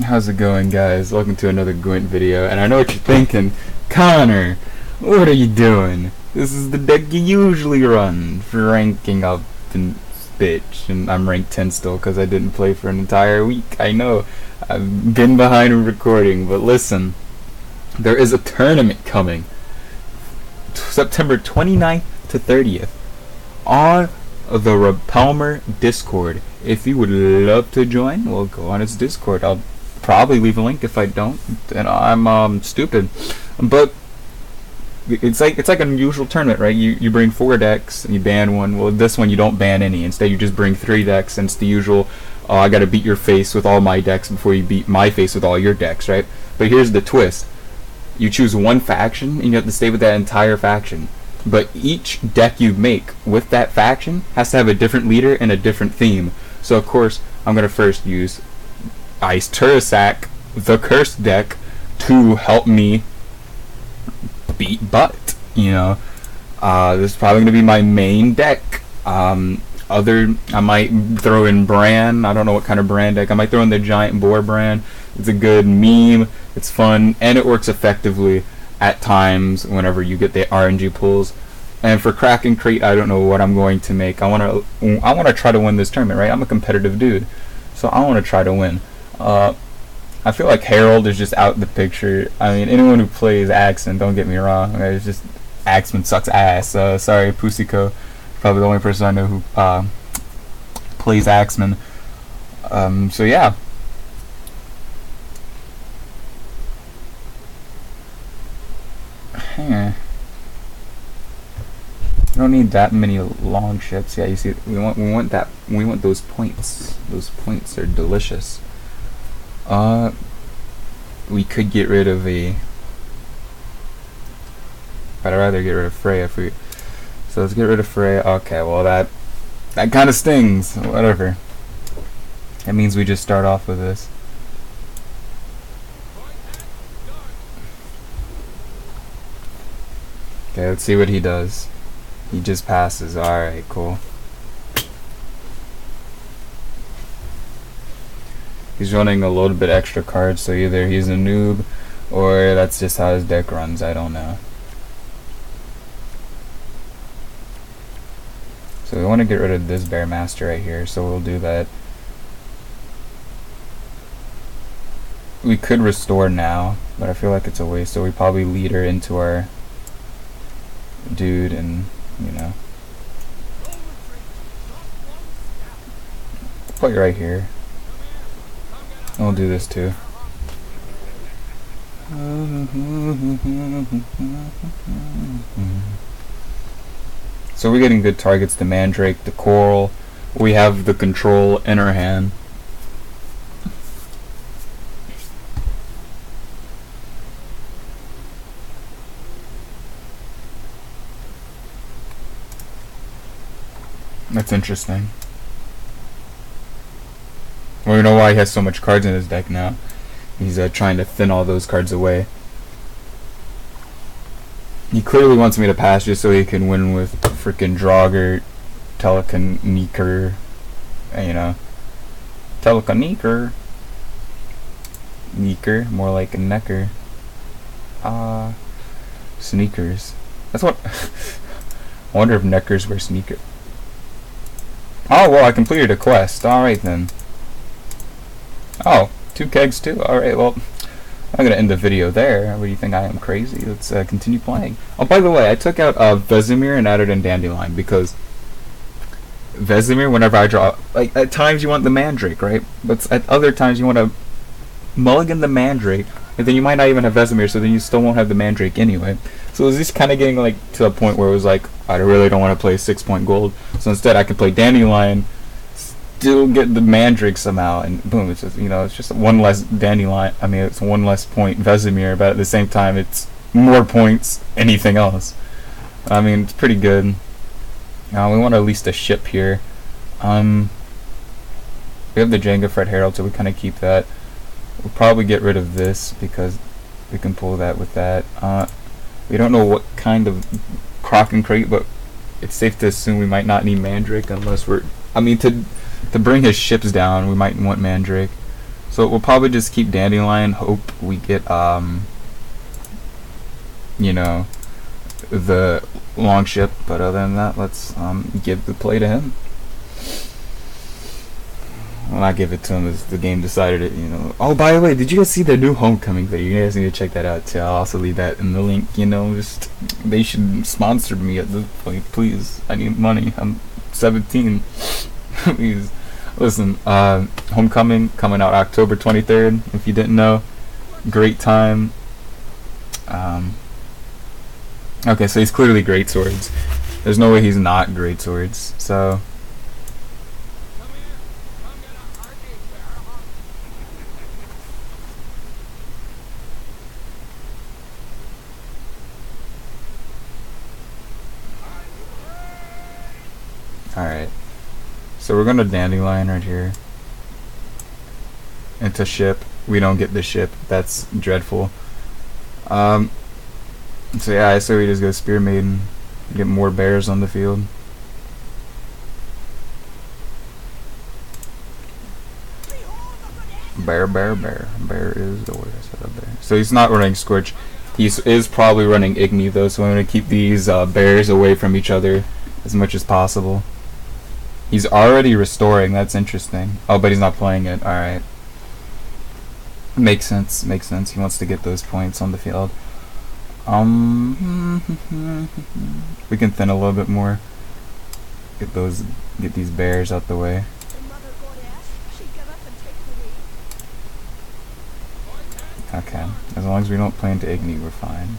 How's it going, guys? Welcome to another GWENT video, and I know what you're thinking. Connor, what are you doing? This is the deck you usually run for ranking up and bitch, and I'm ranked 10 still because I didn't play for an entire week. I know, I've been behind in recording, but listen, there is a tournament coming September 29th to 30th on the Repalmer Discord. If you would love to join, well, go on its Discord. I'll probably leave a link. If I don't, then I'm stupid. But it's like an unusual tournament, right? You bring 4 decks and you ban one. Well, this one you don't ban any. Instead, you just bring 3 decks, and it's the usual. Oh, I gotta beat your face with all my decks before you beat my face with all your decks, right? But here's the twist: you choose one faction, and you have to stay with that entire faction. But each deck you make with that faction has to have a different leader and a different theme. So of course, I'm gonna first use Ice Turasak, the Cursed deck, to help me beat butt. You know, this is probably gonna be my main deck. I might throw in Bran. I don't know what kind of Bran deck. I might throw in the Giant Boar Bran. It's a good meme. It's fun, and it works effectively at times whenever you get the RNG pulls. And for Kraken Crate, I don't know what I'm going to make. I wanna try to win this tournament, right? I'm a competitive dude, so I wanna try to win. I feel like Harold is just out the picture. I mean, anyone who plays Axeman, don't get me wrong, it's just Axeman sucks ass. Sorry, Pusiko, probably the only person I know who plays Axeman. So yeah. We don't need that many long ships. Yeah, you see, we want those points. Those points are delicious. We could get rid of but I'd rather get rid of Freya if we. So let's get rid of Freya. Okay, well that kind of stings. Whatever. That means we just start off with this. Okay, let's see what he does. He just passes. Alright, cool. He's running a little bit extra cards, so either he's a noob or that's just how his deck runs. I don't know. So we want to get rid of this Bearmaster right here, so we'll do that. We could restore now, but I feel like it's a waste, so we probably lead her into our dude, and you know, put you right here. And we'll do this too. So we're getting good targets: the Mandrake, the Coral. We have the Control in our hand. That's interesting. Well, you know why he has so much cards in his deck now. He's trying to thin all those cards away. He clearly wants me to pass just so he can win with freaking Draugr, Telekineker, you know. Telekineker. Neeker, more like a necker. Sneakers. That's what. I wonder if neckers wear sneakers. Oh, well, I completed a quest. Alright then. Oh, 2 kegs too. Alright, well, I'm gonna end the video there. What do you think? I am crazy? Let's continue playing. Oh, by the way, I took out Vesemir and added in Dandelion because Vesemir, whenever I draw, like, at times you want the Mandrake, right? But at other times you want to mulligan the Mandrake, and then you might not even have Vesemir, so then you still won't have the Mandrake anyway. So it was just kind of getting like to a point where it was like, I really don't want to play 6-point gold. So instead I can play Dandelion, still get the Mandrake somehow, and boom, it's just, you know, it's just one less Dandelion. I mean, it's one less point Vesemir, but at the same time it's more points anything else. I mean, it's pretty good. We want at least a ship here. We have the Jenga Fred Herald, so we kind of keep that. We'll probably get rid of this because we can pull that with that. We don't know what kind of Kraken Crate, but it's safe to assume we might not need Mandrake unless we're. I mean, to bring his ships down, we might want Mandrake. So we'll probably just keep Dandelion, hope we get you know, the long ship, but other than that, let's give the play to him. Well, not give it to him as the game decided it, you know. Oh, by the way, did you guys see the new Homecoming video? You guys need to check that out too. I'll also leave that in the link, you know. Just, they should sponsor me at this point, please. I need money. I'm 17. Please. Listen, Homecoming coming out October 23rd, if you didn't know. Great time. Okay, so he's clearly great swords. There's no way he's not great swords, so... Alright. So we're gonna Dandelion right here. Into ship. We don't get the ship. That's dreadful. So yeah, I say we just go Spear Maiden. Get more bears on the field. Bear, bear, bear. Bear is the word I said up there. So he's not running Scorch. He is probably running Igni though, so I'm going to keep these bears away from each other as much as possible. He's already restoring, that's interesting. Oh, but he's not playing it, alright. Makes sense, makes sense. He wants to get those points on the field. We can thin a little bit more. Get these bears out the way. Okay, as long as we don't play into Igni, we're fine.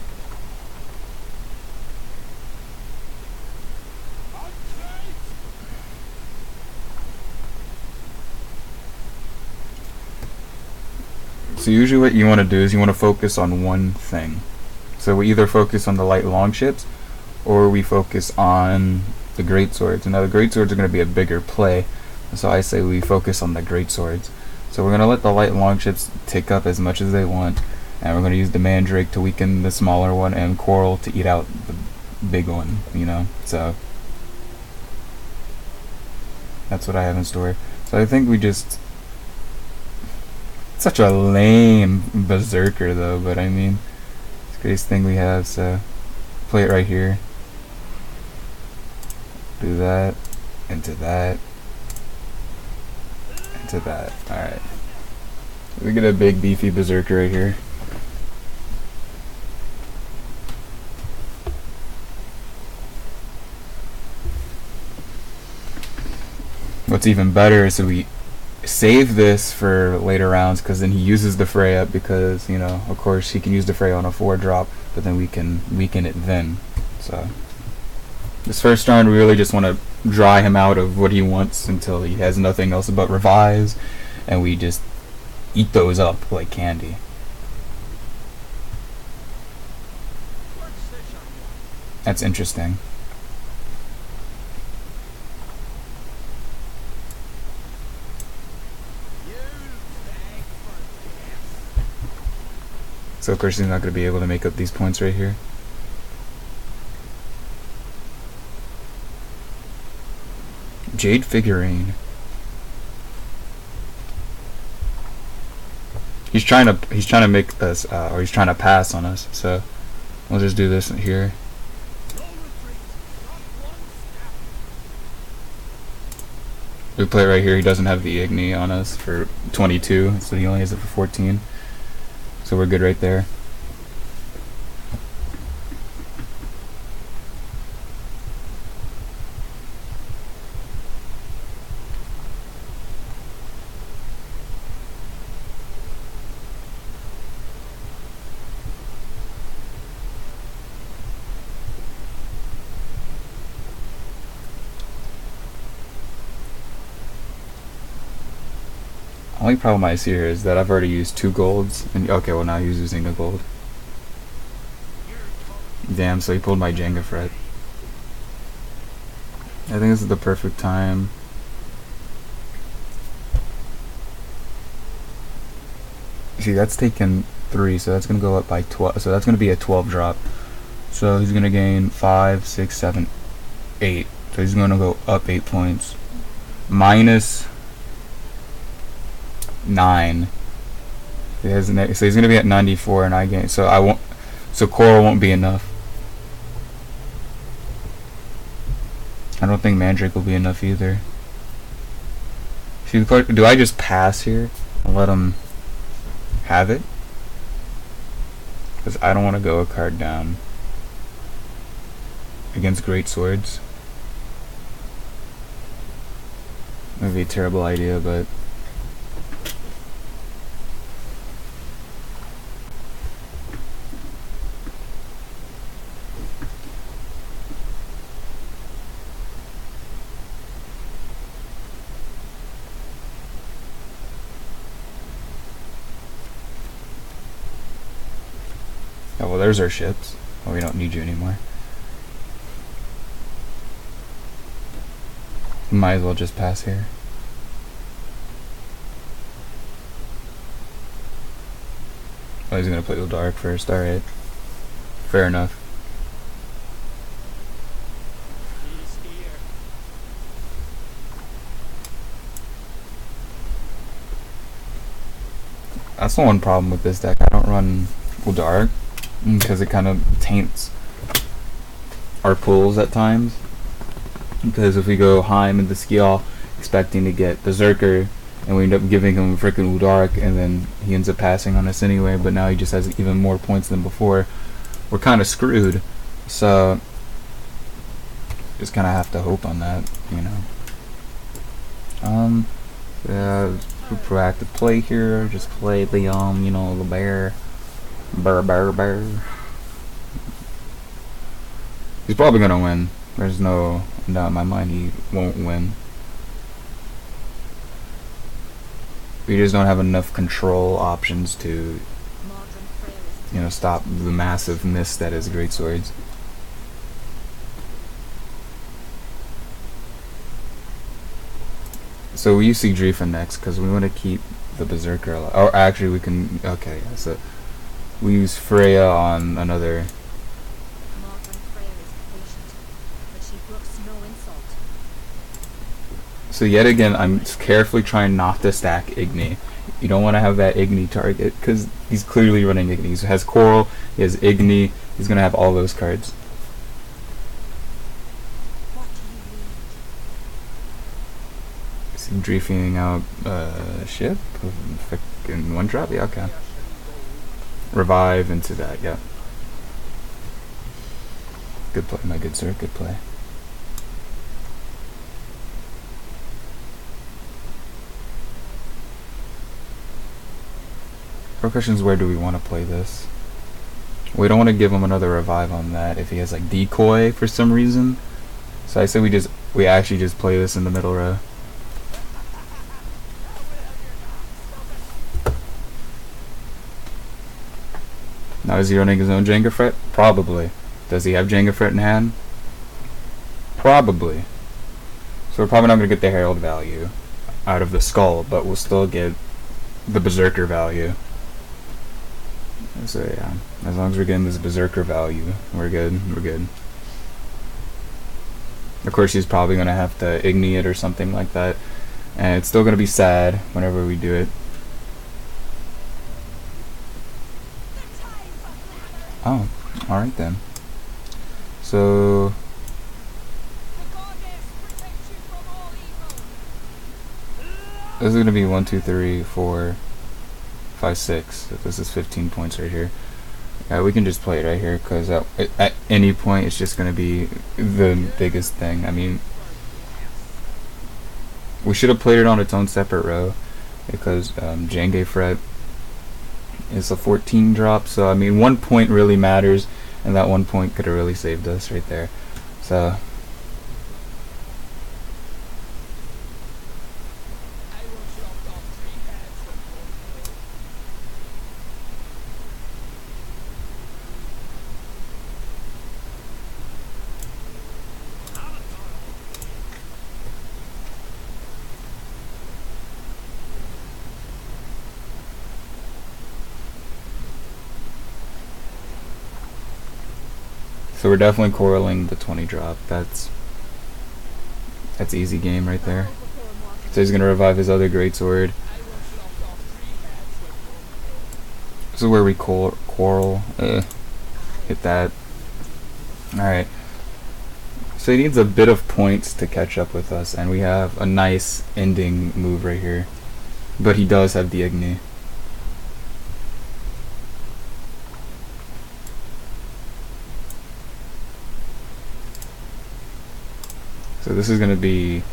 So usually what you want to do is you want to focus on one thing. So we either focus on the light long ships, or we focus on the great swords. And now the great swords are going to be a bigger play, so I say we focus on the great swords. So we're going to let the light long ships tick up as much as they want, and we're going to use the Mandrake to weaken the smaller one, and Coral to eat out the big one, you know. So that's what I have in store. So I think we just... Such a lame berserker though, but I mean, it's the greatest thing we have, so play it right here. Do that, into that, into that. Alright. We get a big beefy berserker right here. What's even better is that we save this for later rounds, because then he uses the Fray up, because, you know, of course he can use the Fray on a 4-drop, but then we can weaken it then. So this first round we really just want to dry him out of what he wants until he has nothing else but revives, and we just eat those up like candy. That's interesting. So of course he's not going to be able to make up these points right here. Jade figurine. He's trying to make us, or he's trying to pass on us. So we'll just do this here. We play it right here. He doesn't have the Igni on us for 22, so he only has it for 14. So we're good right there. Only problem I see here is that I've already used 2 golds, and okay, well now he's using a gold. Damn, so he pulled my Jenga Fret. I think this is the perfect time. See, that's taken 3, so that's gonna go up by 12. So that's gonna be a 12 drop. So he's gonna gain 5, 6, 7, 8. So he's gonna go up 8 points. Minus 9. So he's gonna be at 94, and I gain. So I won't. So coral won't be enough. I don't think Mandrake will be enough either. See, do I just pass here and let him have it? Because I don't want to go a card down against great swords. That would be a terrible idea, but oh well, there's our ships. Well, we don't need you anymore. Might as well just pass here. Oh, he's gonna play the dark first. Alright. Fair enough. That's the one problem with this deck. I don't run Dark because it kind of taints our pulls at times. Because if we go Heim into Skiall expecting to get Berserker, and we end up giving him freaking Udarik, and then he ends up passing on us anyway, but now he just has even more points than before, we're kind of screwed. So just kind of have to hope on that, you know. Yeah, proactive play here. Just play the you know, the bear. Bear. He's probably gonna win. There's no doubt in my mind he won't win. We just don't have enough control options to, you know, stop the massive miss that is Great Swords. So we use Sigdrifa next because we want to keep the Berserker alive. Or actually we can, okay, yeah, so we use Freya on another. So yet again, I'm carefully trying not to stack Igni. You don't want to have that Igni target because he's clearly running Igni. He has Coral, he has Igni, he's going to have all those cards. Is he drifting out ship? In one drop? Yeah, okay. Revive into that, yeah. Good play, my good sir, good play. Our question is, where do we want to play this? We don't want to give him another revive on that if he has like decoy for some reason. So I say we actually just play this in the middle row. Now is he running his own Jenga Fret? Probably. Does he have Jenga Fret in hand? Probably. So we're probably not going to get the Herald value out of the skull, but we'll still get the Berserker value. So yeah, as long as we're getting this Berserker value, we're good, we're good. Of course he's probably going to have to Igni it or something like that, and it's still going to be sad whenever we do it. Oh, alright then. So this is going to be 1, 2, 3, 4, 5, 6. So this is 15 points right here. We can just play it right here because at any point it's just going to be the biggest thing. I mean, we should have played it on its own separate row because Jenga Fret is a 14 drop. So I mean, 1 point really matters, and that 1 point could have really saved us right there. So we're definitely correlating the 20 drop. That's easy game right there. So he's gonna revive his other greatsword. This is where we quarrel. Hit that. Alright. So he needs a bit of points to catch up with us, and we have a nice ending move right here. But he does have the Igni. So this is gonna be,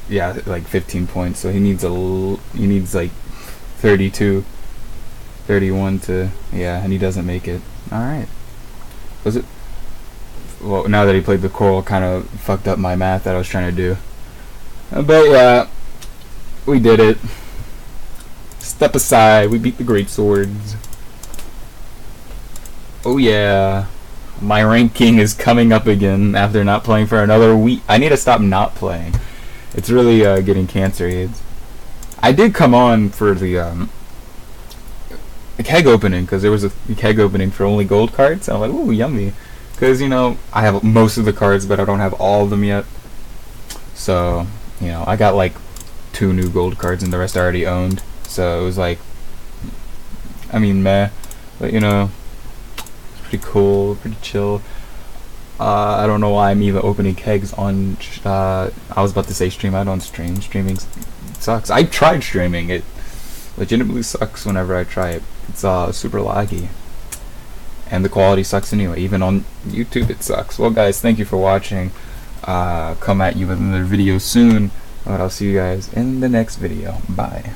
yeah, like 15 points. So he needs like 32, 31 to, yeah, and he doesn't make it. All right. Was it? Well, now that he played the coral, kind of fucked up my math that I was trying to do. But yeah, we did it. Step aside. We beat the great swords. Oh yeah. My ranking is coming up again after not playing for another week. I need to stop not playing. It's really getting cancer AIDS. I did come on for the keg opening, because there was a keg opening for only gold cards. And I'm like, ooh, yummy. Because, you know, I have most of the cards, but I don't have all of them yet. So, you know, I got like 2 new gold cards and the rest I already owned. So it was like, I mean, meh. But, you know, it's pretty cool, pretty chill. I don't know why I'm even opening kegs on, I was about to say stream. I don't stream. Streaming sucks. I tried streaming. It legitimately sucks whenever I try it. It's super laggy. And the quality sucks anyway. Even on YouTube it sucks. Well guys, thank you for watching. Come at you with another video soon. But I'll see you guys in the next video. Bye.